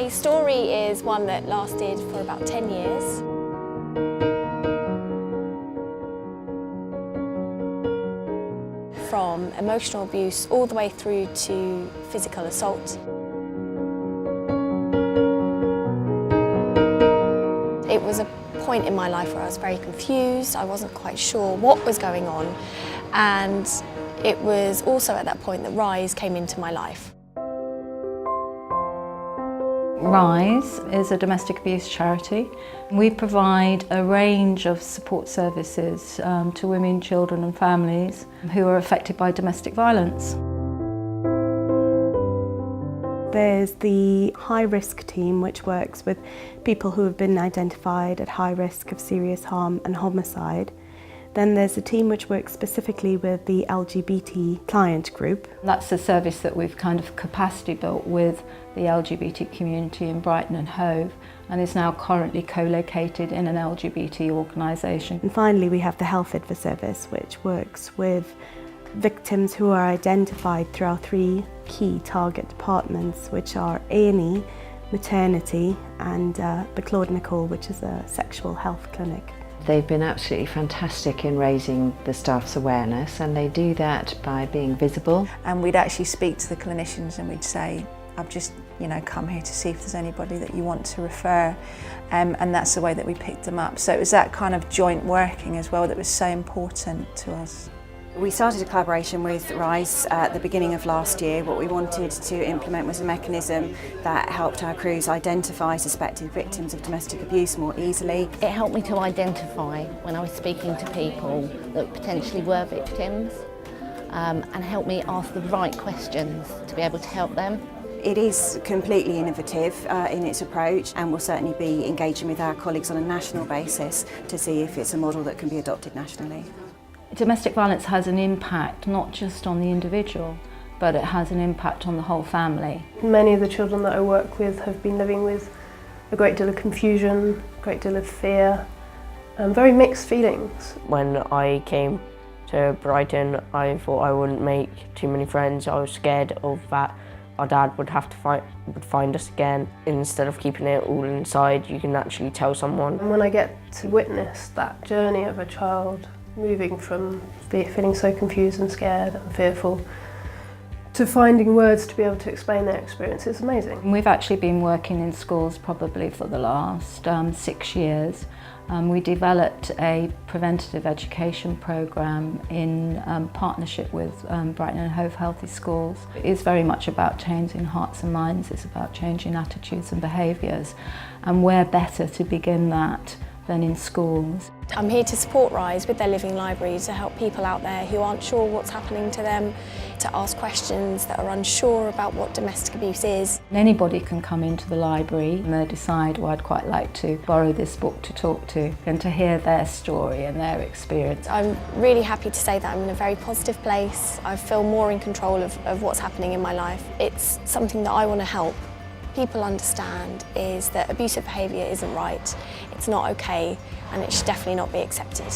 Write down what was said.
My story is one that lasted for about 10 years. From emotional abuse all the way through to physical assault. It was a point in my life where I was very confused. I wasn't quite sure what was going on, and it was also at that point that Rise came into my life. Rise is a domestic abuse charity. We provide a range of support services to women, children and families who are affected by domestic violence. There's the high-risk team, which works with people who have been identified at high risk of serious harm and homicide. Then there's a team which works specifically with the LGBT client group. That's a service that we've kind of capacity built with the LGBT community in Brighton and Hove, and is now currently co-located in an LGBT organisation. And finally we have the Health IDVA service, which works with victims who are identified through our 3 key target departments, which are A&E, maternity and the Claude Nicole, which is a sexual health clinic. They've been absolutely fantastic in raising the staff's awareness, and they do that by being visible. And we'd actually speak to the clinicians and we'd say, I've just come here to see if there's anybody that you want to refer, and that's the way that we picked them up. So it was that kind of joint working as well that was so important to us. We started a collaboration with Rise at the beginning of last year. What we wanted to implement was a mechanism that helped our crews identify suspected victims of domestic abuse more easily. It helped me to identify when I was speaking to people that potentially were victims, and helped me ask the right questions to be able to help them. It is completely innovative in its approach, and we'll certainly be engaging with our colleagues on a national basis to see if it's a model that can be adopted nationally. Domestic violence has an impact not just on the individual, but it has an impact on the whole family. Many of the children that I work with have been living with a great deal of confusion, a great deal of fear, and very mixed feelings. When I came to Brighton, I thought I wouldn't make too many friends. I was scared of that our dad would have to find us again. Instead of keeping it all inside, you can actually tell someone. And when I get to witness that journey of a child moving from feeling so confused and scared and fearful to finding words to be able to explain their experience, it's amazing. We've actually been working in schools probably for the last 6 years. We developed a preventative education programme in partnership with Brighton and Hove Healthy Schools. It is very much about changing hearts and minds, it's about changing attitudes and behaviours, and where better to begin that than in schools. I'm here to support Rise with their living library, to help people out there who aren't sure what's happening to them, to ask questions, that are unsure about what domestic abuse is. Anybody can come into the library and they decide, well, I'd quite like to borrow this book to talk to, and to hear their story and their experience. I'm really happy to say that I'm in a very positive place. I feel more in control of what's happening in my life. It's something that I want to help people understand, is that abusive behaviour isn't right, it's not okay, and it should definitely not be accepted.